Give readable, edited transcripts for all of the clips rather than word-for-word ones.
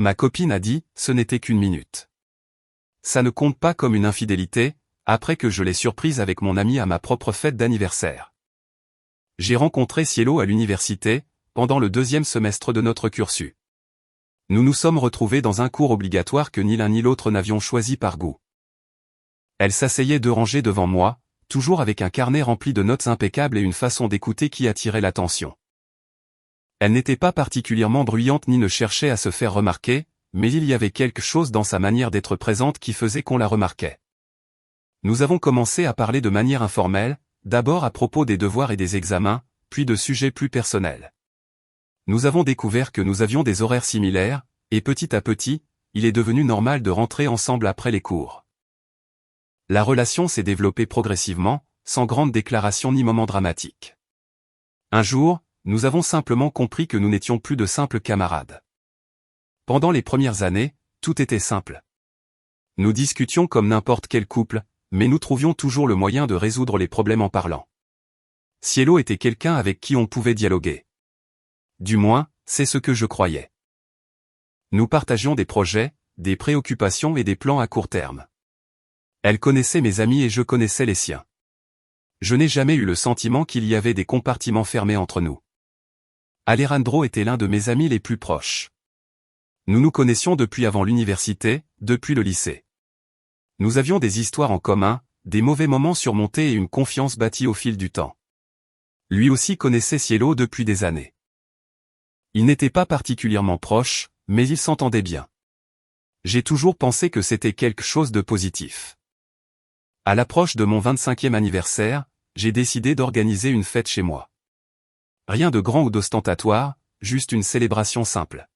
Ma copine a dit, ce n'était qu'une minute. Ça ne compte pas comme une infidélité, après que je l'ai surprise avec mon ami à ma propre fête d'anniversaire. J'ai rencontré Cielo à l'université, pendant le 2e semestre de notre cursus. Nous nous sommes retrouvés dans un cours obligatoire que ni l'un ni l'autre n'avions choisi par goût. Elle s'asseyait 2 rangées devant moi, toujours avec un carnet rempli de notes impeccables et une façon d'écouter qui attirait l'attention. Elle n'était pas particulièrement bruyante ni ne cherchait à se faire remarquer, mais il y avait quelque chose dans sa manière d'être présente qui faisait qu'on la remarquait. Nous avons commencé à parler de manière informelle, d'abord à propos des devoirs et des examens, puis de sujets plus personnels. Nous avons découvert que nous avions des horaires similaires, et petit à petit, il est devenu normal de rentrer ensemble après les cours. La relation s'est développée progressivement, sans grande déclaration ni moment dramatique. Un jour, nous avons simplement compris que nous n'étions plus de simples camarades. Pendant les premières années, tout était simple. Nous discutions comme n'importe quel couple, mais nous trouvions toujours le moyen de résoudre les problèmes en parlant. Cielo était quelqu'un avec qui on pouvait dialoguer. Du moins, c'est ce que je croyais. Nous partagions des projets, des préoccupations et des plans à court terme. Elle connaissait mes amis et je connaissais les siens. Je n'ai jamais eu le sentiment qu'il y avait des compartiments fermés entre nous. Alejandro était l'un de mes amis les plus proches. Nous nous connaissions depuis avant l'université, depuis le lycée. Nous avions des histoires en commun, des mauvais moments surmontés et une confiance bâtie au fil du temps. Lui aussi connaissait Cielo depuis des années. Ils n'étaient pas particulièrement proches, mais ils s'entendaient bien. J'ai toujours pensé que c'était quelque chose de positif. À l'approche de mon 25e anniversaire, j'ai décidé d'organiser une fête chez moi. Rien de grand ou d'ostentatoire, juste une célébration simple.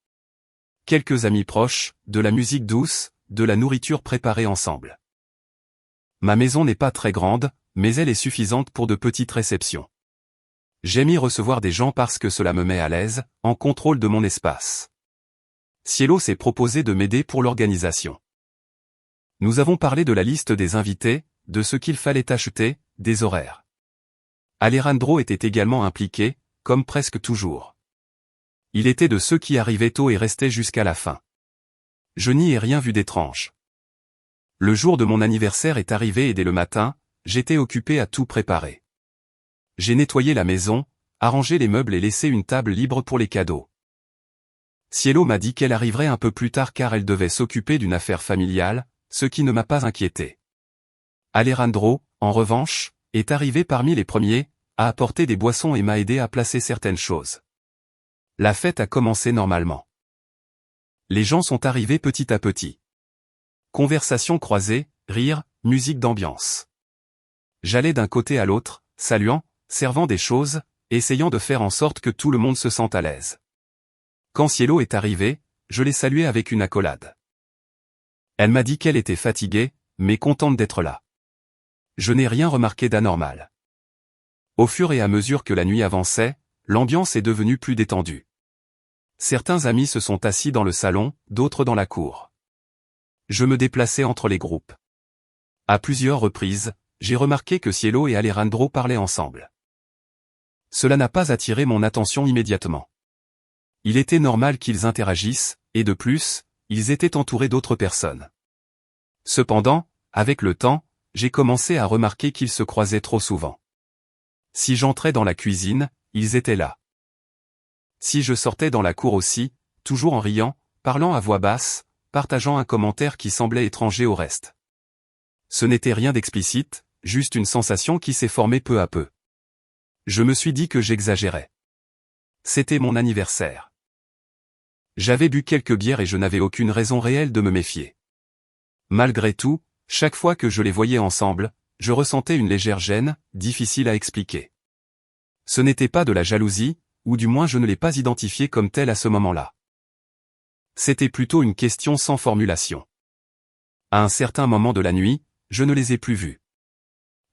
Quelques amis proches, de la musique douce, de la nourriture préparée ensemble. Ma maison n'est pas très grande, mais elle est suffisante pour de petites réceptions. J'aime y recevoir des gens parce que cela me met à l'aise, en contrôle de mon espace. Cielo s'est proposé de m'aider pour l'organisation. Nous avons parlé de la liste des invités, de ce qu'il fallait acheter, des horaires. Alejandro était également impliqué, comme presque toujours. Il était de ceux qui arrivaient tôt et restaient jusqu'à la fin. Je n'y ai rien vu d'étrange. Le jour de mon anniversaire est arrivé et dès le matin, j'étais occupé à tout préparer. J'ai nettoyé la maison, arrangé les meubles et laissé une table libre pour les cadeaux. Cielo m'a dit qu'elle arriverait un peu plus tard car elle devait s'occuper d'une affaire familiale, ce qui ne m'a pas inquiété. Alejandro, en revanche, est arrivé parmi les premiers, a apporté des boissons et m'a aidé à placer certaines choses. La fête a commencé normalement. Les gens sont arrivés petit à petit. Conversation croisée, rire, musique d'ambiance. J'allais d'un côté à l'autre, saluant, servant des choses, essayant de faire en sorte que tout le monde se sente à l'aise. Quand Cielo est arrivée, je l'ai saluée avec une accolade. Elle m'a dit qu'elle était fatiguée, mais contente d'être là. Je n'ai rien remarqué d'anormal. Au fur et à mesure que la nuit avançait, l'ambiance est devenue plus détendue. Certains amis se sont assis dans le salon, d'autres dans la cour. Je me déplaçais entre les groupes. À plusieurs reprises, j'ai remarqué que Cielo et Alejandro parlaient ensemble. Cela n'a pas attiré mon attention immédiatement. Il était normal qu'ils interagissent, et de plus, ils étaient entourés d'autres personnes. Cependant, avec le temps, j'ai commencé à remarquer qu'ils se croisaient trop souvent. Si j'entrais dans la cuisine, ils étaient là. Si je sortais dans la cour aussi, toujours en riant, parlant à voix basse, partageant un commentaire qui semblait étranger au reste. Ce n'était rien d'explicite, juste une sensation qui s'est formée peu à peu. Je me suis dit que j'exagérais. C'était mon anniversaire. J'avais bu quelques bières et je n'avais aucune raison réelle de me méfier. Malgré tout, chaque fois que je les voyais ensemble, je ressentais une légère gêne, difficile à expliquer. Ce n'était pas de la jalousie, ou du moins je ne l'ai pas identifiée comme telle à ce moment-là. C'était plutôt une question sans formulation. À un certain moment de la nuit, je ne les ai plus vus.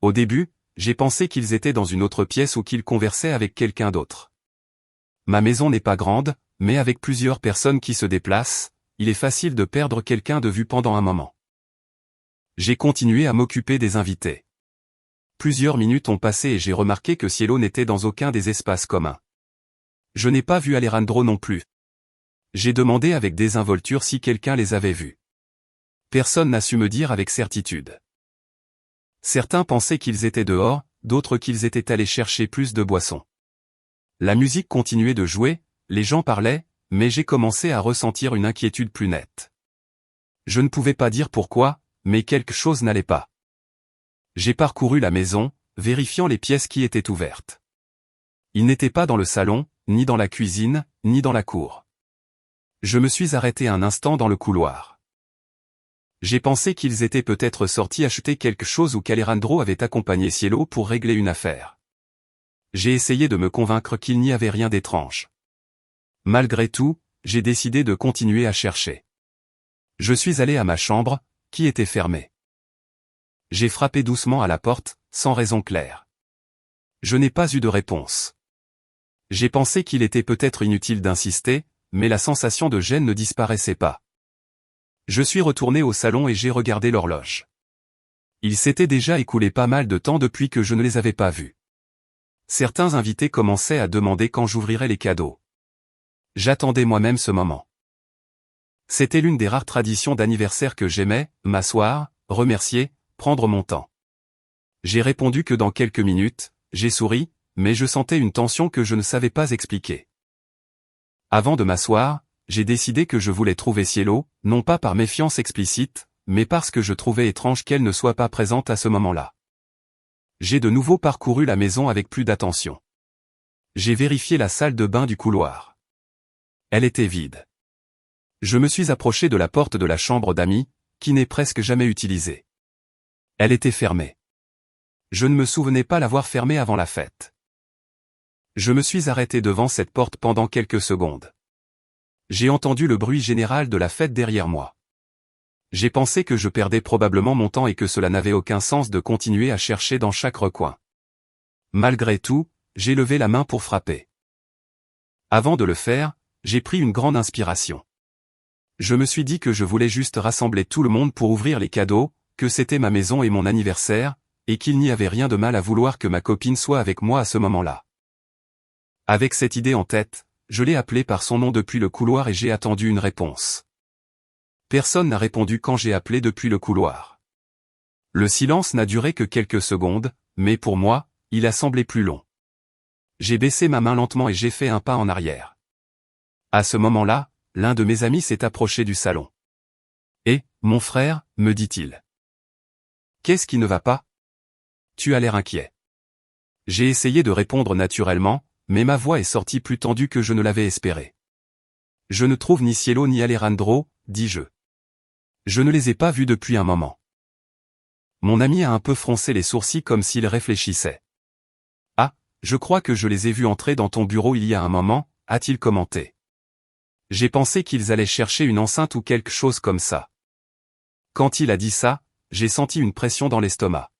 Au début, j'ai pensé qu'ils étaient dans une autre pièce ou qu'ils conversaient avec quelqu'un d'autre. Ma maison n'est pas grande, mais avec plusieurs personnes qui se déplacent, il est facile de perdre quelqu'un de vue pendant un moment. J'ai continué à m'occuper des invités. Plusieurs minutes ont passé et j'ai remarqué que Cielo n'était dans aucun des espaces communs. Je n'ai pas vu Alejandro non plus. J'ai demandé avec désinvolture si quelqu'un les avait vus. Personne n'a su me dire avec certitude. Certains pensaient qu'ils étaient dehors, d'autres qu'ils étaient allés chercher plus de boissons. La musique continuait de jouer, les gens parlaient, mais j'ai commencé à ressentir une inquiétude plus nette. Je ne pouvais pas dire pourquoi, mais quelque chose n'allait pas. J'ai parcouru la maison, vérifiant les pièces qui étaient ouvertes. Ils n'étaient pas dans le salon, ni dans la cuisine, ni dans la cour. Je me suis arrêté un instant dans le couloir. J'ai pensé qu'ils étaient peut-être sortis acheter quelque chose ou qu'Alejandro avait accompagné Cielo pour régler une affaire. J'ai essayé de me convaincre qu'il n'y avait rien d'étrange. Malgré tout, j'ai décidé de continuer à chercher. Je suis allé à ma chambre, qui était fermée. J'ai frappé doucement à la porte, sans raison claire. Je n'ai pas eu de réponse. J'ai pensé qu'il était peut-être inutile d'insister, mais la sensation de gêne ne disparaissait pas. Je suis retourné au salon et j'ai regardé l'horloge. Il s'était déjà écoulé pas mal de temps depuis que je ne les avais pas vus. Certains invités commençaient à demander quand j'ouvrirais les cadeaux. J'attendais moi-même ce moment. C'était l'une des rares traditions d'anniversaire que j'aimais, m'asseoir, remercier, prendre mon temps. J'ai répondu que dans quelques minutes, j'ai souri, mais je sentais une tension que je ne savais pas expliquer. Avant de m'asseoir, j'ai décidé que je voulais trouver Cielo, non pas par méfiance explicite, mais parce que je trouvais étrange qu'elle ne soit pas présente à ce moment-là. J'ai de nouveau parcouru la maison avec plus d'attention. J'ai vérifié la salle de bain du couloir. Elle était vide. Je me suis approché de la porte de la chambre d'amis, qui n'est presque jamais utilisée. Elle était fermée. Je ne me souvenais pas l'avoir fermée avant la fête. Je me suis arrêté devant cette porte pendant quelques secondes. J'ai entendu le bruit général de la fête derrière moi. J'ai pensé que je perdais probablement mon temps et que cela n'avait aucun sens de continuer à chercher dans chaque recoin. Malgré tout, j'ai levé la main pour frapper. Avant de le faire, j'ai pris une grande inspiration. Je me suis dit que je voulais juste rassembler tout le monde pour ouvrir les cadeaux, que c'était ma maison et mon anniversaire, et qu'il n'y avait rien de mal à vouloir que ma copine soit avec moi à ce moment-là. Avec cette idée en tête, je l'ai appelée par son nom depuis le couloir et j'ai attendu une réponse. Personne n'a répondu quand j'ai appelé depuis le couloir. Le silence n'a duré que quelques secondes, mais pour moi, il a semblé plus long. J'ai baissé ma main lentement et j'ai fait un pas en arrière. À ce moment-là, l'un de mes amis s'est approché du salon. « Eh, mon frère, me dit-il. Qu'est-ce qui ne va pas? Tu as l'air inquiet. » J'ai essayé de répondre naturellement, mais ma voix est sortie plus tendue que je ne l'avais espéré. « Je ne trouve ni Cielo ni Alejandro, dis-je. Je ne les ai pas vus depuis un moment. » Mon ami a un peu froncé les sourcils comme s'il réfléchissait. « Ah, je crois que je les ai vus entrer dans ton bureau il y a un moment, » a-t-il commenté. J'ai pensé qu'ils allaient chercher une enceinte ou quelque chose comme ça. Quand il a dit ça, j'ai senti une pression dans l'estomac.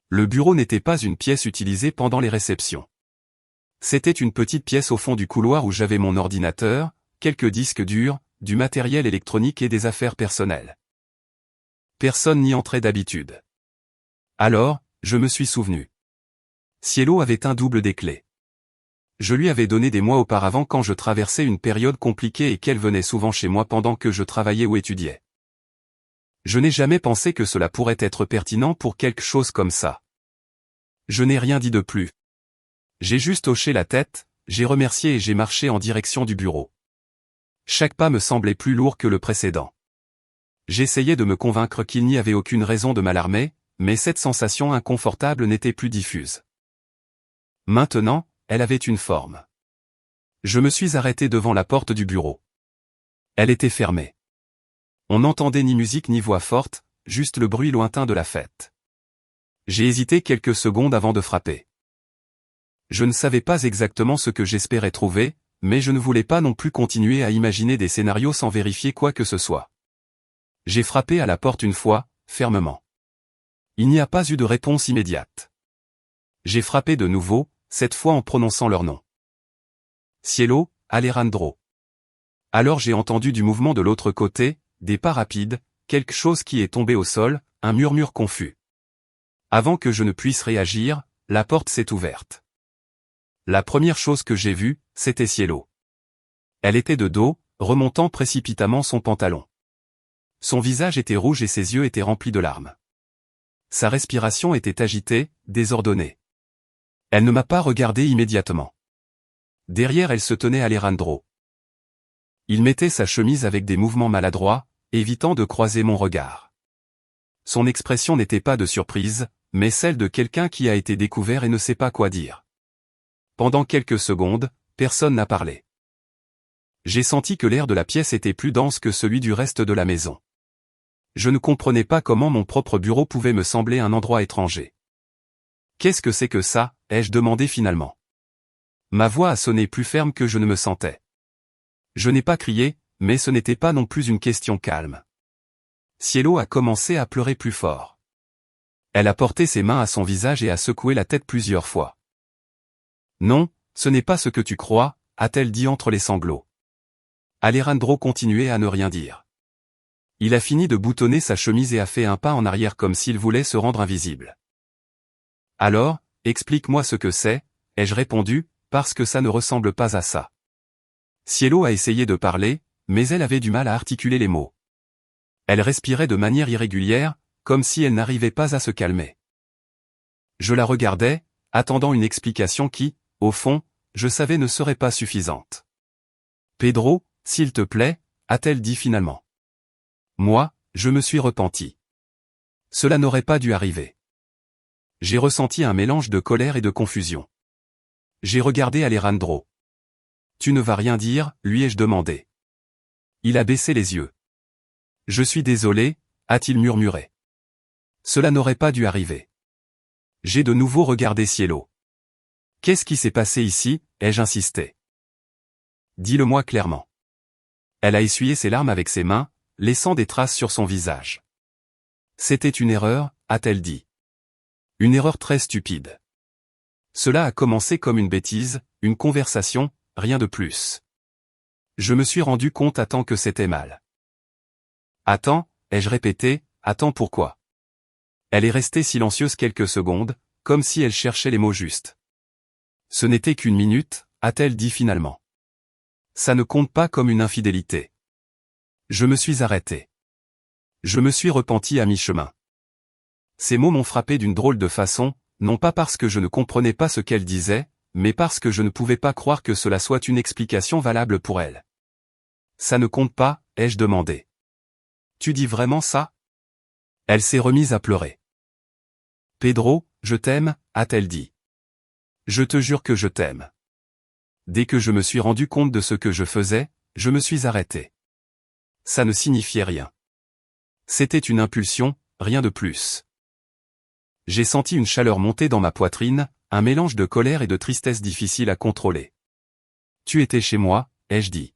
Le bureau n'était pas une pièce utilisée pendant les réceptions. C'était une petite pièce au fond du couloir où j'avais mon ordinateur, quelques disques durs, du matériel électronique et des affaires personnelles. Personne n'y entrait d'habitude. Alors, je me suis souvenu. Cielo avait un double des clés. Je lui avais donné des mois auparavant quand je traversais une période compliquée et qu'elle venait souvent chez moi pendant que je travaillais ou étudiais. Je n'ai jamais pensé que cela pourrait être pertinent pour quelque chose comme ça. Je n'ai rien dit de plus. J'ai juste hoché la tête, j'ai remercié et j'ai marché en direction du bureau. Chaque pas me semblait plus lourd que le précédent. J'essayais de me convaincre qu'il n'y avait aucune raison de m'alarmer, mais cette sensation inconfortable n'était plus diffuse. Maintenant, elle avait une forme. Je me suis arrêté devant la porte du bureau. Elle était fermée. On n'entendait ni musique ni voix forte, juste le bruit lointain de la fête. J'ai hésité quelques secondes avant de frapper. Je ne savais pas exactement ce que j'espérais trouver, mais je ne voulais pas non plus continuer à imaginer des scénarios sans vérifier quoi que ce soit. J'ai frappé à la porte une fois, fermement. Il n'y a pas eu de réponse immédiate. J'ai frappé de nouveau, cette fois en prononçant leur nom. Cielo, Alejandro. Alors j'ai entendu du mouvement de l'autre côté, des pas rapides, quelque chose qui est tombé au sol, un murmure confus. Avant que je ne puisse réagir, la porte s'est ouverte. La première chose que j'ai vue, c'était Cielo. Elle était de dos, remontant précipitamment son pantalon. Son visage était rouge et ses yeux étaient remplis de larmes. Sa respiration était agitée, désordonnée. Elle ne m'a pas regardé immédiatement. Derrière elle se tenait Alejandro. Il mettait sa chemise avec des mouvements maladroits, évitant de croiser mon regard. Son expression n'était pas de surprise, mais celle de quelqu'un qui a été découvert et ne sait pas quoi dire. Pendant quelques secondes, personne n'a parlé. J'ai senti que l'air de la pièce était plus dense que celui du reste de la maison. Je ne comprenais pas comment mon propre bureau pouvait me sembler un endroit étranger. « Qu'est-ce que c'est que ça ?» ai-je demandé finalement. Ma voix a sonné plus ferme que je ne me sentais. Je n'ai pas crié, mais ce n'était pas non plus une question calme. Cielo a commencé à pleurer plus fort. Elle a porté ses mains à son visage et a secoué la tête plusieurs fois. « Non, ce n'est pas ce que tu crois », a-t-elle dit entre les sanglots. Alejandro continuait à ne rien dire. Il a fini de boutonner sa chemise et a fait un pas en arrière comme s'il voulait se rendre invisible. « Alors, explique-moi ce que c'est », ai-je répondu, parce que ça ne ressemble pas à ça. Cielo a essayé de parler, mais elle avait du mal à articuler les mots. Elle respirait de manière irrégulière, comme si elle n'arrivait pas à se calmer. Je la regardais, attendant une explication qui, au fond, je savais ne serait pas suffisante. « Pedro, s'il te plaît », a-t-elle dit finalement. Moi, je me suis repenti. Cela n'aurait pas dû arriver. J'ai ressenti un mélange de colère et de confusion. J'ai regardé Alejandro. « Tu ne vas rien dire ?» lui ai-je demandé. Il a baissé les yeux. « Je suis désolé », a-t-il murmuré. Cela n'aurait pas dû arriver. J'ai de nouveau regardé Cielo. « Qu'est-ce qui s'est passé ici ?» ai-je insisté. « Dis-le-moi clairement. » Elle a essuyé ses larmes avec ses mains, laissant des traces sur son visage. « C'était une erreur », a-t-elle dit. « Une erreur très stupide. Cela a commencé comme une bêtise, une conversation, rien de plus. Je me suis rendu compte à temps que c'était mal. »« Attends », ai-je répété, « attends pourquoi ?» Elle est restée silencieuse quelques secondes, comme si elle cherchait les mots justes. « Ce n'était qu'une minute », a-t-elle dit finalement. « Ça ne compte pas comme une infidélité. » Je me suis arrêté. Je me suis repenti à mi-chemin. Ces mots m'ont frappé d'une drôle de façon, non pas parce que je ne comprenais pas ce qu'elle disait, mais parce que je ne pouvais pas croire que cela soit une explication valable pour elle. « Ça ne compte pas ?» ai-je demandé. « Tu dis vraiment ça ?» Elle s'est remise à pleurer. « Pedro, je t'aime », a-t-elle dit. « Je te jure que je t'aime. » Dès que je me suis rendu compte de ce que je faisais, je me suis arrêté. Ça ne signifiait rien. C'était une impulsion, rien de plus. J'ai senti une chaleur monter dans ma poitrine, un mélange de colère et de tristesse difficile à contrôler. « Tu étais chez moi », ai-je dit.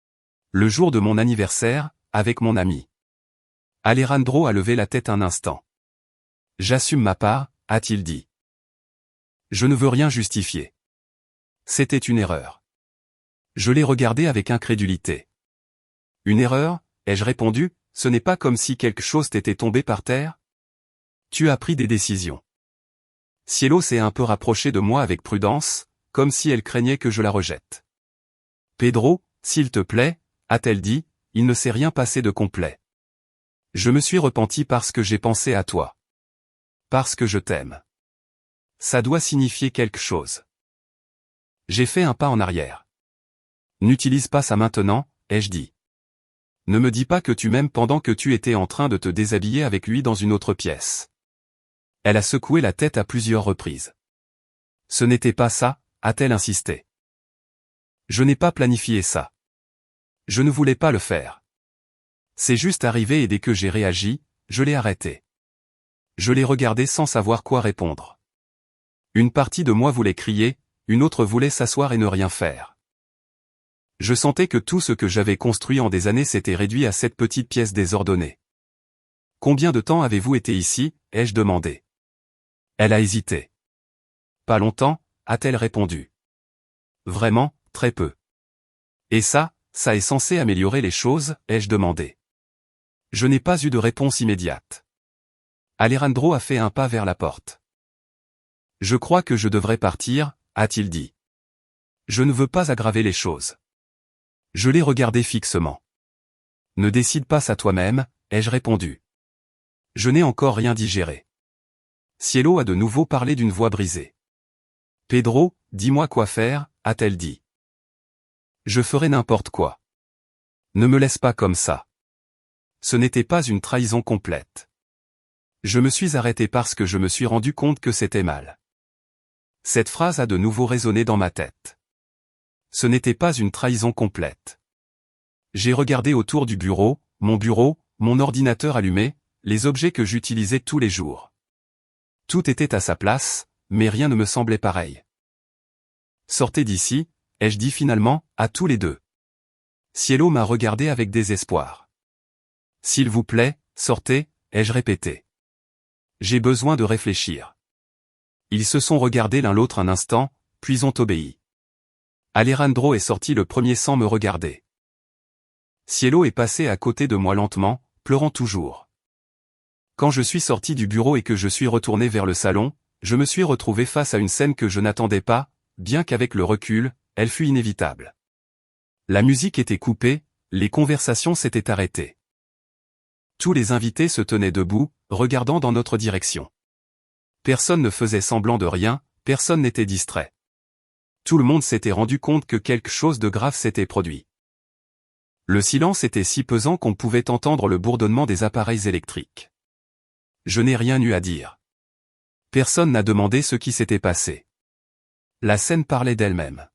« Le jour de mon anniversaire, avec mon ami. » Alejandro a levé la tête un instant. « J'assume ma part », a-t-il dit. « Je ne veux rien justifier. C'était une erreur. » Je l'ai regardé avec incrédulité. « Une erreur ?» ai-je répondu, « ce n'est pas comme si quelque chose t'était tombé par terre ? Tu as pris des décisions. » Cielo s'est un peu rapprochée de moi avec prudence, comme si elle craignait que je la rejette. « Pedro, s'il te plaît », a-t-elle dit, « il ne s'est rien passé de complet. Je me suis repenti parce que j'ai pensé à toi. Parce que je t'aime. Ça doit signifier quelque chose. » J'ai fait un pas en arrière. « N'utilise pas ça maintenant », ai-je dit. « Ne me dis pas que tu m'aimes pendant que tu étais en train de te déshabiller avec lui dans une autre pièce. » Elle a secoué la tête à plusieurs reprises. « Ce n'était pas ça », a-t-elle insisté. « Je n'ai pas planifié ça. Je ne voulais pas le faire. C'est juste arrivé et dès que j'ai réagi, je l'ai arrêté. Je l'ai regardé sans savoir quoi répondre. Une partie de moi voulait crier, une autre voulait s'asseoir et ne rien faire. Je sentais que tout ce que j'avais construit en des années s'était réduit à cette petite pièce désordonnée. « Combien de temps avez-vous été ici ?» ai-je demandé. Elle a hésité. « Pas longtemps », a-t-elle répondu. « Vraiment, très peu. »« Et ça est censé améliorer les choses ?» ai-je demandé. Je n'ai pas eu de réponse immédiate. Alejandro a fait un pas vers la porte. « Je crois que je devrais partir », a-t-il dit. « Je ne veux pas aggraver les choses. » Je l'ai regardé fixement. Ne décide pas ça toi-même, ai-je répondu. Je n'ai encore rien digéré. Cielo a de nouveau parlé d'une voix brisée. Pedro, dis-moi quoi faire, a-t-elle dit. Je ferai n'importe quoi. Ne me laisse pas comme ça. Ce n'était pas une trahison complète. Je me suis arrêté parce que je me suis rendu compte que c'était mal. Cette phrase a de nouveau résonné dans ma tête. Ce n'était pas une trahison complète. J'ai regardé autour du bureau, mon ordinateur allumé, les objets que j'utilisais tous les jours. Tout était à sa place, mais rien ne me semblait pareil. Sortez d'ici, ai-je dit finalement, à tous les deux. Cielo m'a regardé avec désespoir. S'il vous plaît, sortez, ai-je répété. J'ai besoin de réfléchir. Ils se sont regardés l'un l'autre un instant, puis ont obéi. Alejandro est sorti le premier sans me regarder. Cielo est passé à côté de moi lentement, pleurant toujours. Quand je suis sorti du bureau et que je suis retourné vers le salon, je me suis retrouvé face à une scène que je n'attendais pas, bien qu'avec le recul, elle fut inévitable. La musique était coupée, les conversations s'étaient arrêtées. Tous les invités se tenaient debout, regardant dans notre direction. Personne ne faisait semblant de rien, personne n'était distrait. Tout le monde s'était rendu compte que quelque chose de grave s'était produit. Le silence était si pesant qu'on pouvait entendre le bourdonnement des appareils électriques. Je n'ai rien eu à dire. Personne n'a demandé ce qui s'était passé. La scène parlait d'elle-même.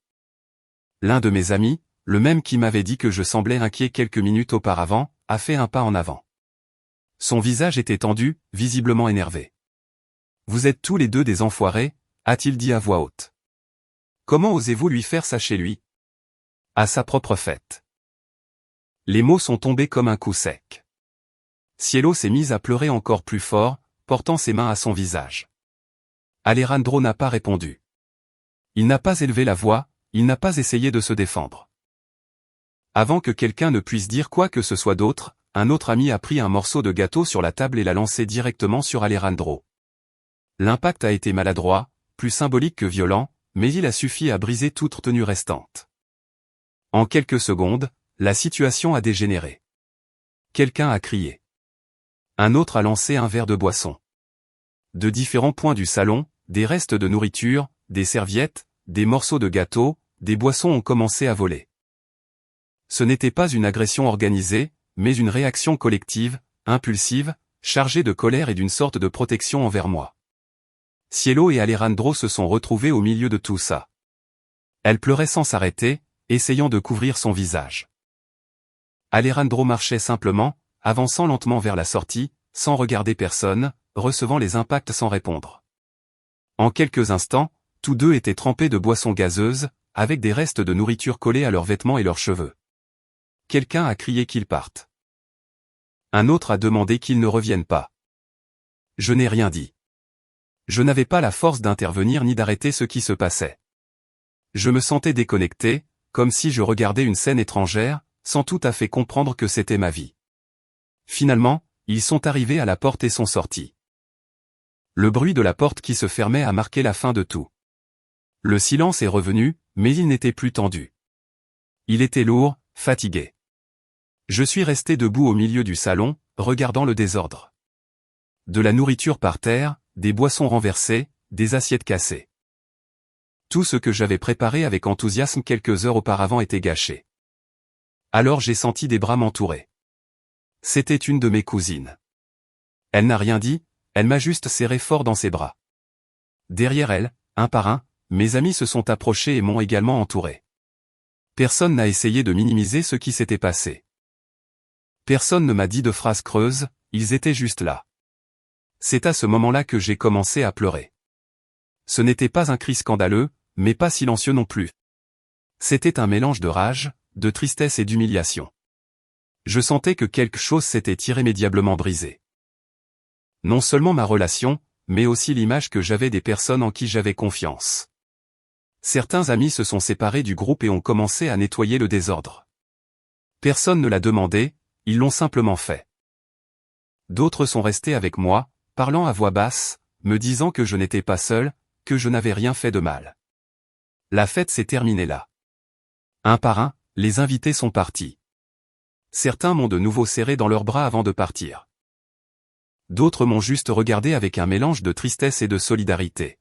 L'un de mes amis, le même qui m'avait dit que je semblais inquiet quelques minutes auparavant, a fait un pas en avant. Son visage était tendu, visiblement énervé. « Vous êtes tous les deux des enfoirés », a-t-il dit à voix haute. « Comment osez-vous lui faire ça chez lui ? À sa propre fête. » Les mots sont tombés comme un coup sec. Cielo s'est mise à pleurer encore plus fort, portant ses mains à son visage. Alejandro n'a pas répondu. Il n'a pas élevé la voix, il n'a pas essayé de se défendre. Avant que quelqu'un ne puisse dire quoi que ce soit d'autre, un autre ami a pris un morceau de gâteau sur la table et l'a lancé directement sur Alejandro. L'impact a été maladroit, plus symbolique que violent, mais il a suffi à briser toute tenue restante. En quelques secondes, la situation a dégénéré. Quelqu'un a crié. Un autre a lancé un verre de boisson. De différents points du salon, des restes de nourriture, des serviettes, des morceaux de gâteau, des boissons ont commencé à voler. Ce n'était pas une agression organisée, mais une réaction collective, impulsive, chargée de colère et d'une sorte de protection envers moi. Cielo et Alejandro se sont retrouvés au milieu de tout ça. Elle pleurait sans s'arrêter, essayant de couvrir son visage. Alejandro marchait simplement, avançant lentement vers la sortie, sans regarder personne, recevant les impacts sans répondre. En quelques instants, tous deux étaient trempés de boissons gazeuses, avec des restes de nourriture collés à leurs vêtements et leurs cheveux. Quelqu'un a crié qu'ils partent. Un autre a demandé qu'ils ne reviennent pas. Je n'ai rien dit. Je n'avais pas la force d'intervenir ni d'arrêter ce qui se passait. Je me sentais déconnecté, comme si je regardais une scène étrangère, sans tout à fait comprendre que c'était ma vie. Finalement, ils sont arrivés à la porte et sont sortis. Le bruit de la porte qui se fermait a marqué la fin de tout. Le silence est revenu, mais il n'était plus tendu. Il était lourd, fatigué. Je suis resté debout au milieu du salon, regardant le désordre. De la nourriture par terre, des boissons renversées, des assiettes cassées. Tout ce que j'avais préparé avec enthousiasme quelques heures auparavant était gâché. Alors j'ai senti des bras m'entourer. C'était une de mes cousines. Elle n'a rien dit, elle m'a juste serré fort dans ses bras. Derrière elle, un par un, mes amis se sont approchés et m'ont également entouré. Personne n'a essayé de minimiser ce qui s'était passé. Personne ne m'a dit de phrases creuses, ils étaient juste là. C'est à ce moment-là que j'ai commencé à pleurer. Ce n'était pas un cri scandaleux, mais pas silencieux non plus. C'était un mélange de rage, de tristesse et d'humiliation. Je sentais que quelque chose s'était irrémédiablement brisé. Non seulement ma relation, mais aussi l'image que j'avais des personnes en qui j'avais confiance. Certains amis se sont séparés du groupe et ont commencé à nettoyer le désordre. Personne ne l'a demandé, ils l'ont simplement fait. D'autres sont restés avec moi, parlant à voix basse, me disant que je n'étais pas seul, que je n'avais rien fait de mal. La fête s'est terminée là. Un par un, Les invités sont partis. Certains m'ont de nouveau serré dans leurs bras avant de partir. D'autres m'ont juste regardé avec un mélange de tristesse et de solidarité.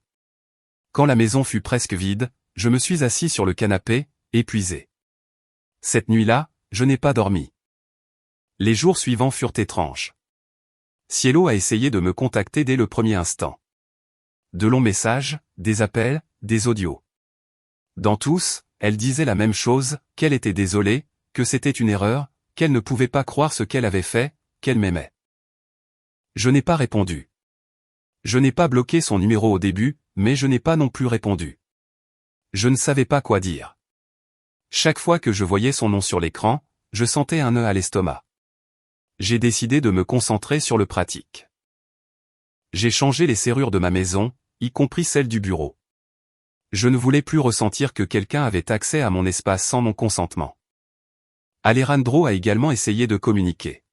Quand la maison fut presque vide, je me suis assis sur le canapé, épuisé. Cette nuit-là, je n'ai pas dormi. Les jours suivants furent étranges. Cielo a essayé de me contacter dès le premier instant. De longs messages, des appels, des audios. Dans tous, elle disait la même chose, qu'elle était désolée, que c'était une erreur, qu'elle ne pouvait pas croire ce qu'elle avait fait, qu'elle m'aimait. Je n'ai pas répondu. Je n'ai pas bloqué son numéro au début, mais je n'ai pas non plus répondu. Je ne savais pas quoi dire. Chaque fois que je voyais son nom sur l'écran, je sentais un nœud à l'estomac. J'ai décidé de me concentrer sur le pratique. J'ai changé les serrures de ma maison, y compris celle du bureau. Je ne voulais plus ressentir que quelqu'un avait accès à mon espace sans mon consentement. Alejandro a également essayé de communiquer.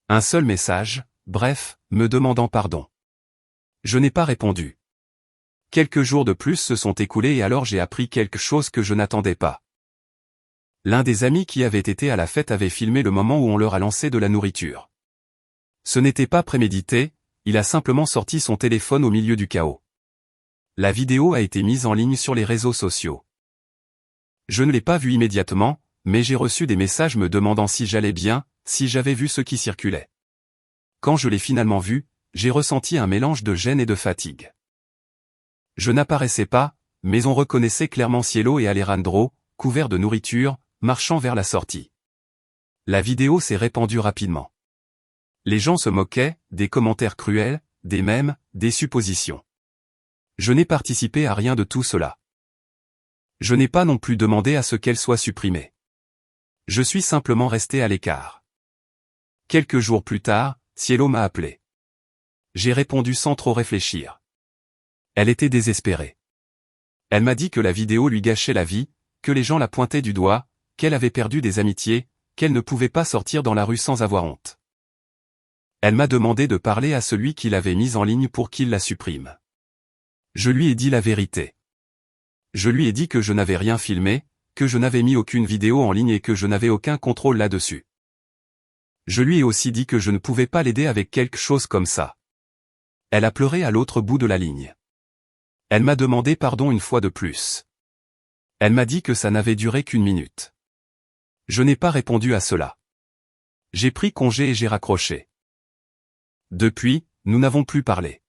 Un seul message, bref, me demandant pardon. Je n'ai pas répondu. Quelques jours de plus se sont écoulés et alors j'ai appris quelque chose que je n'attendais pas. L'un des amis qui avait été à la fête avait filmé le moment où on leur a lancé de la nourriture. Ce n'était pas prémédité, il a simplement sorti son téléphone au milieu du chaos. La vidéo a été mise en ligne sur les réseaux sociaux. Je ne l'ai pas vue immédiatement, mais j'ai reçu des messages me demandant si j'allais bien, si j'avais vu ce qui circulait. Quand je l'ai finalement vu, j'ai ressenti un mélange de gêne et de fatigue. Je n'apparaissais pas, mais on reconnaissait clairement Cielo et Alejandro, couverts de nourriture, marchant vers la sortie. La vidéo s'est répandue rapidement. Les gens se moquaient, des commentaires cruels, des mèmes, des suppositions. Je n'ai participé à rien de tout cela. Je n'ai pas non plus demandé à ce qu'elle soit supprimée. Je suis simplement resté à l'écart. Quelques jours plus tard, Cielo m'a appelé. J'ai répondu sans trop réfléchir. Elle était désespérée. Elle m'a dit que la vidéo lui gâchait la vie, que les gens la pointaient du doigt, qu'elle avait perdu des amitiés, qu'elle ne pouvait pas sortir dans la rue sans avoir honte. Elle m'a demandé de parler à celui qui l'avait mise en ligne pour qu'il la supprime. Je lui ai dit la vérité. Je lui ai dit que je n'avais rien filmé, que je n'avais mis aucune vidéo en ligne et que je n'avais aucun contrôle là-dessus. Je lui ai aussi dit que je ne pouvais pas l'aider avec quelque chose comme ça. Elle a pleuré à l'autre bout de la ligne. Elle m'a demandé pardon une fois de plus. Elle m'a dit que ça n'avait duré qu'une minute. Je n'ai pas répondu à cela. J'ai pris congé et j'ai raccroché. Depuis, nous n'avons plus parlé.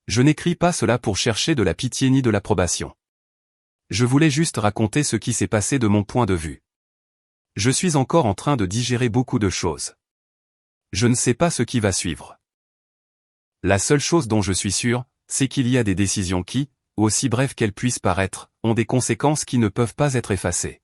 Je n'écris pas cela pour chercher de la pitié ni de l'approbation. Je voulais juste raconter ce qui s'est passé de mon point de vue. Je suis encore en train de digérer beaucoup de choses. Je ne sais pas ce qui va suivre. La seule chose dont je suis sûr, c'est qu'il y a des décisions qui, aussi brèves qu'elles puissent paraître, ont des conséquences qui ne peuvent pas être effacées.